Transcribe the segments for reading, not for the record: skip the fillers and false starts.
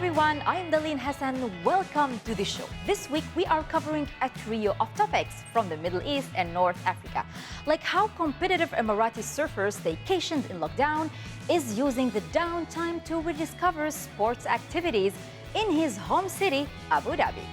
everyone, I'm Dalene Hassan. Welcome to the show. This week we are covering a trio of topics from the Middle East and North Africa, like how competitive Emirati surfers staycationed in lockdown is using the downtime to rediscover sports activities in his home city, Abu Dhabi.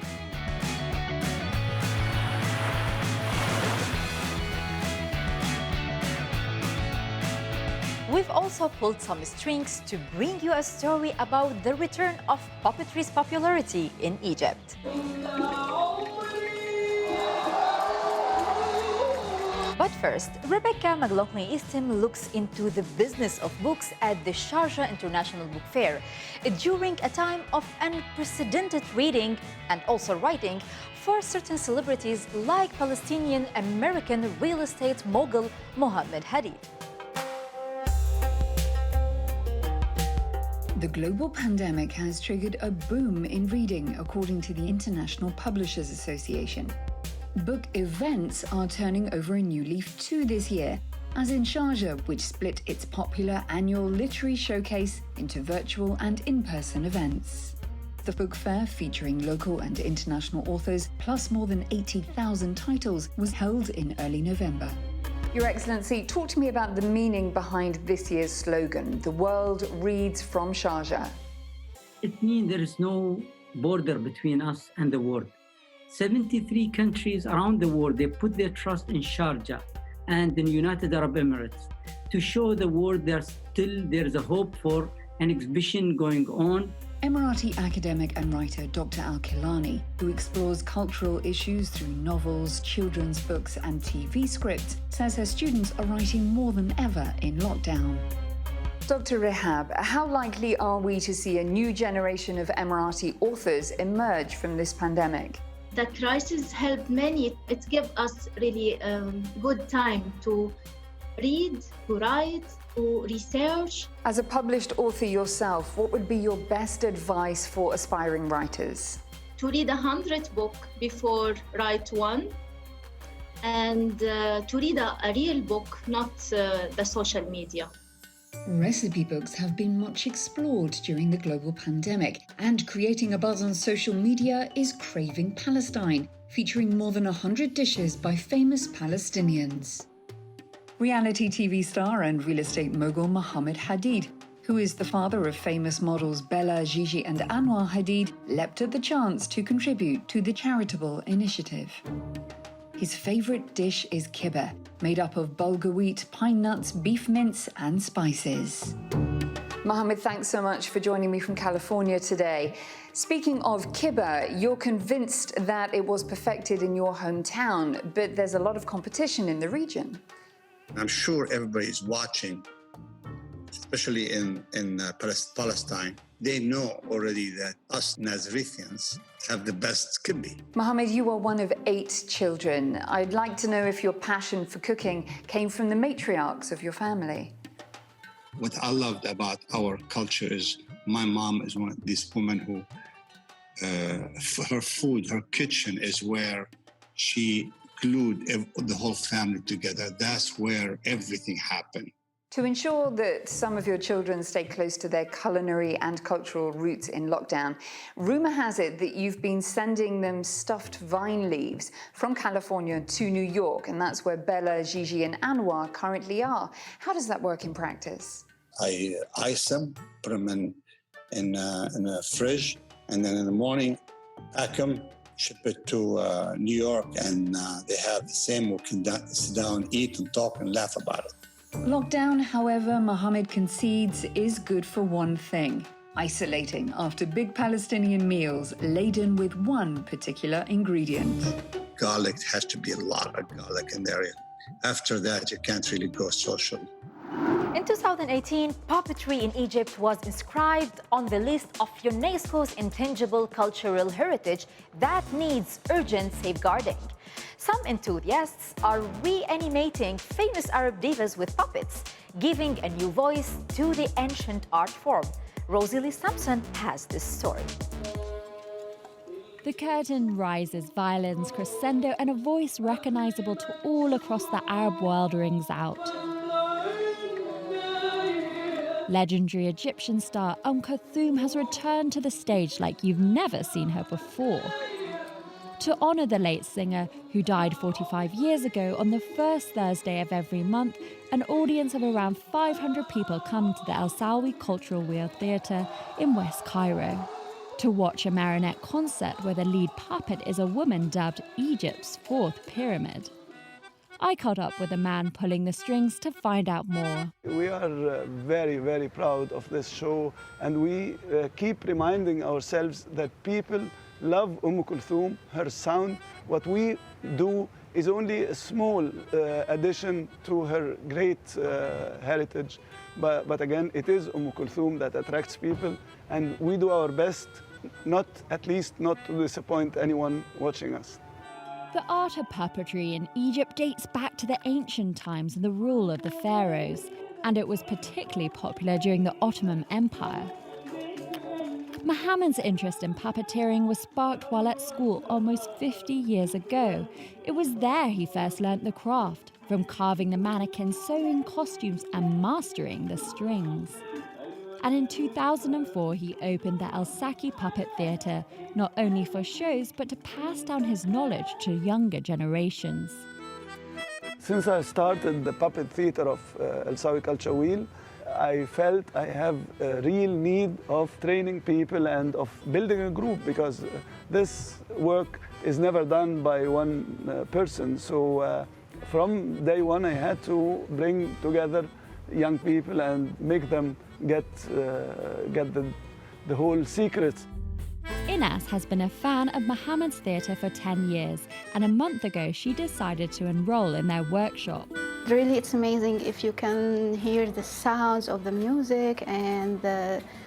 We've also pulled some strings to bring you a story about the return of puppetry's popularity in Egypt. But first, Rebecca McLaughlin-Easton looks into the business of books at the Sharjah International Book Fair during a time of unprecedented reading and also writing for certain celebrities like Palestinian-American real estate mogul Mohamed Hadid. The global pandemic has triggered a boom in reading, according to the International Publishers Association. Book events are turning over a new leaf too this year, as in Sharjah, which split its popular annual literary showcase into virtual and in-person events. The book fair, featuring local and international authors, plus more than 80,000 titles, was held in early November. Your Excellency, talk to me about the meaning behind this year's slogan, "The world reads from Sharjah." It means there is no border between us and the world. 73 countries around the world, they put their trust in Sharjah and the United Arab Emirates to show the world there's a hope for an exhibition going on. Emirati academic and writer Dr. Al-Kilani, who explores cultural issues through novels, children's books and TV scripts, says her students are writing more than ever in lockdown. Dr. Rehab, how likely are we to see a new generation of Emirati authors emerge from this pandemic? The crisis helped many. It gave us really good time to read, to write, to research. As a published author yourself, what would be your best advice for aspiring writers? To read 100 books before write one, and to read a real book, not the social media. Recipe books have been much explored during the global pandemic, and creating a buzz on social media is Craving Palestine, featuring more than 100 dishes by famous Palestinians. Reality TV star and real estate mogul Mohamed Hadid, who is the father of famous models Bella, Gigi and Anwar Hadid, leapt at the chance to contribute to the charitable initiative. His favourite dish is kibbeh, made up of bulgur wheat, pine nuts, beef mince and spices. Mohamed, thanks so much for joining me from California today. Speaking of kibbeh, you're convinced that it was perfected in your hometown, but there's a lot of competition in the region. I'm sure everybody is watching, especially in Palestine. They know already that us Nazarethans have the best kibbeh. Mohamed, you are one of 8 children. I'd like to know if your passion for cooking came from the matriarchs of your family. What I loved about our culture is my mom is one of these women who, her food, her kitchen is where she glued the whole family together. That's where everything happened. To ensure that some of your children stay close to their culinary and cultural roots in lockdown, rumour has it that you've been sending them stuffed vine leaves from California to New York, and that's where Bella, Gigi and Anwar currently are. How does that work in practice? I ice them, put them in a fridge, and then in the morning, pack them, ship it to New York, and they have the same. We can sit down, eat and talk and laugh about it. Lockdown, however, Mohamed concedes, is good for one thing: isolating after big Palestinian meals laden with one particular ingredient. Garlic has to be a lot of garlic in the area. After that, you can't really go social. In 2018, puppetry in Egypt was inscribed on the list of UNESCO's intangible cultural heritage that needs urgent safeguarding. Some enthusiasts are reanimating famous Arab divas with puppets, giving a new voice to the ancient art form. Rosalie Sampson has this story. The curtain rises, violins crescendo, and a voice recognizable to all across the Arab world rings out. Legendary Egyptian star Kulthum has returned to the stage like you've never seen her before. To honour the late singer, who died 45 years ago on the first Thursday of every month, an audience of around 500 people come to the El Sawi Cultural Wheel Theatre in West Cairo to watch a marionette concert where the lead puppet is a woman dubbed Egypt's fourth pyramid. I caught up with a man pulling the strings to find out more. We are very, very proud of this show, and we keep reminding ourselves that people love Kulthum, her sound. What we do is only a small addition to her great heritage. But again, it is Kulthum that attracts people, and we do our best, at least not to disappoint anyone watching us. The art of puppetry in Egypt dates back to the ancient times and the rule of the pharaohs, and it was particularly popular during the Ottoman Empire. Mohammed's interest in puppeteering was sparked while at school almost 50 years ago. It was there he first learnt the craft, from carving the mannequins, sewing costumes and mastering the strings. And in 2004 he opened the El Saki Puppet Theatre, not only for shows but to pass down his knowledge to younger generations. Since I started the puppet theatre of El Sawi Culture Wheel, I felt I have a real need of training people and of building a group, because this work is never done by one person. So from day one I had to bring together young people and make them get the whole secret. Inas has been a fan of Mohammed's theatre for 10 years, and a month ago she decided to enroll in their workshop. Really, it's amazing if you can hear the sounds of the music and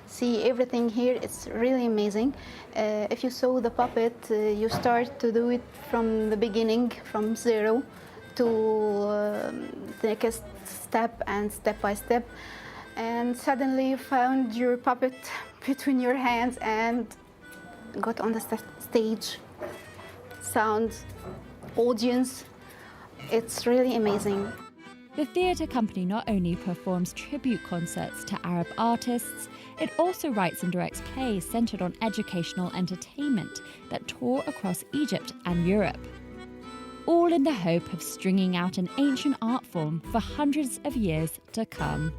see everything here. It's really amazing. If you saw the puppet, you start to do it from the beginning, from zero to the next step and step by step. And suddenly you found your puppet between your hands and got on the stage. Sound, audience, it's really amazing. The theatre company not only performs tribute concerts to Arab artists, it also writes and directs plays centred on educational entertainment that tour across Egypt and Europe, all in the hope of stringing out an ancient art form for hundreds of years to come.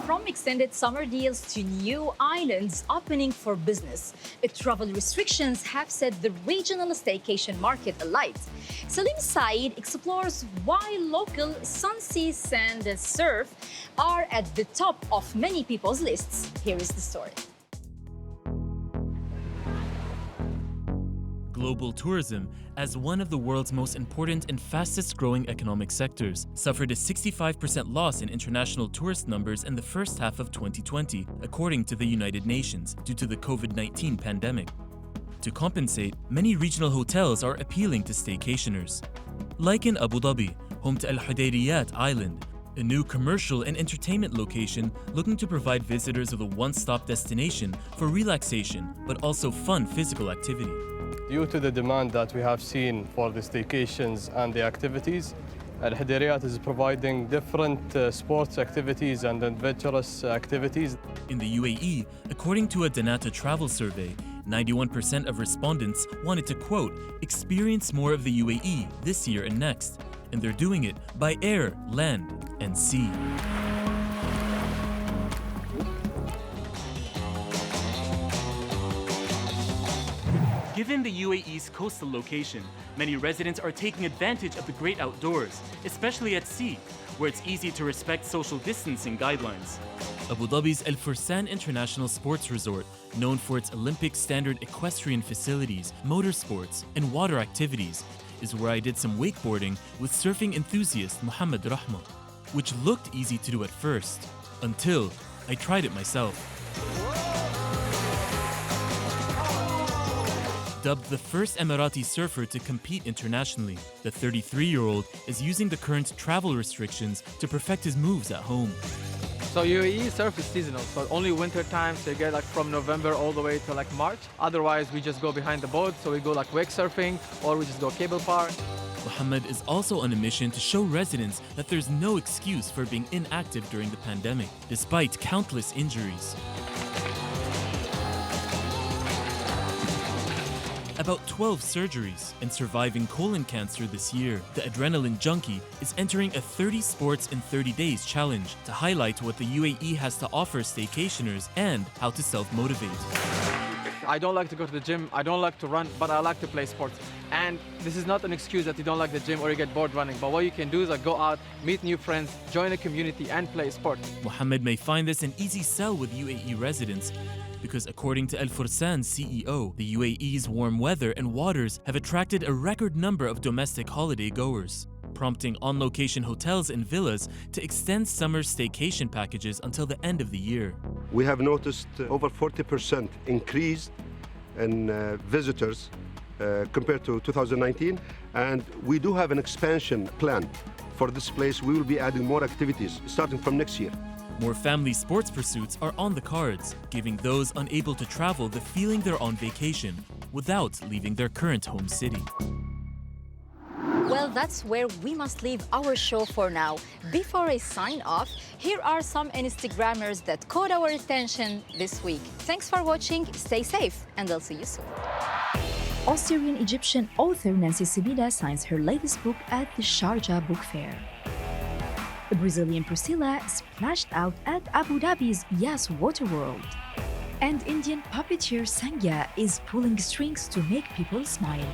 From extended summer deals to new islands opening for business, travel restrictions have set the regional staycation market alight. Salim Saeed explores why local sun, sea, sand, and surf are at the top of many people's lists. Here is the story. Global tourism, as one of the world's most important and fastest growing economic sectors, suffered a 65% loss in international tourist numbers in the first half of 2020, according to the United Nations, due to the COVID-19 pandemic. To compensate, many regional hotels are appealing to staycationers. Like in Abu Dhabi, home to Al Hudayriyat Island, a new commercial and entertainment location looking to provide visitors with a one-stop destination for relaxation, but also fun physical activity. Due to the demand that we have seen for the staycations and the activities, Al Hudayriyat is providing different sports activities and adventurous activities. In the UAE, according to a Danata travel survey, 91% of respondents wanted to, quote, experience more of the UAE this year and next, and they're doing it by air, land, and sea. Given the UAE's coastal location, many residents are taking advantage of the great outdoors, especially at sea, where it's easy to respect social distancing guidelines. Abu Dhabi's Al Fursan International Sports Resort, known for its Olympic standard equestrian facilities, motorsports, and water activities, is where I did some wakeboarding with surfing enthusiast Mohamed Rahma, which looked easy to do at first, until I tried it myself. Dubbed the first Emirati surfer to compete internationally, the 33-year-old is using the current travel restrictions to perfect his moves at home. So UAE surf is seasonal, so only winter time, so you get like from November all the way to like March. Otherwise, we just go behind the boat, so we go like wake surfing, or we just go cable park. Mohamed is also on a mission to show residents that there's no excuse for being inactive during the pandemic, despite countless injuries. About 12 surgeries and surviving colon cancer this year, the adrenaline junkie is entering a 30 sports in 30 days challenge to highlight what the UAE has to offer staycationers and how to self-motivate. I don't like to go to the gym, I don't like to run, but I like to play sports. And this is not an excuse that you don't like the gym or you get bored running, but what you can do is like go out, meet new friends, join a community and play sport. Mohamed may find this an easy sell with UAE residents, because according to Al Fursan's CEO, the UAE's warm weather and waters have attracted a record number of domestic holiday goers, prompting on-location hotels and villas to extend summer staycation packages until the end of the year. We have noticed over 40% increase in visitors compared to 2019, and we do have an expansion plan for this place. We will be adding more activities starting from next year. More family sports pursuits are on the cards, giving those unable to travel the feeling they're on vacation without leaving their current home city. Well, that's where we must leave our show for now. Before I sign off, here are some Instagrammers that caught our attention this week. Thanks for watching, stay safe, and I'll see you soon. Austrian-Egyptian author Nancy Sebida signs her latest book at the Sharjah Book Fair. The Brazilian Priscilla splashed out at Abu Dhabi's Yas Water World. And Indian puppeteer Sangya is pulling strings to make people smile.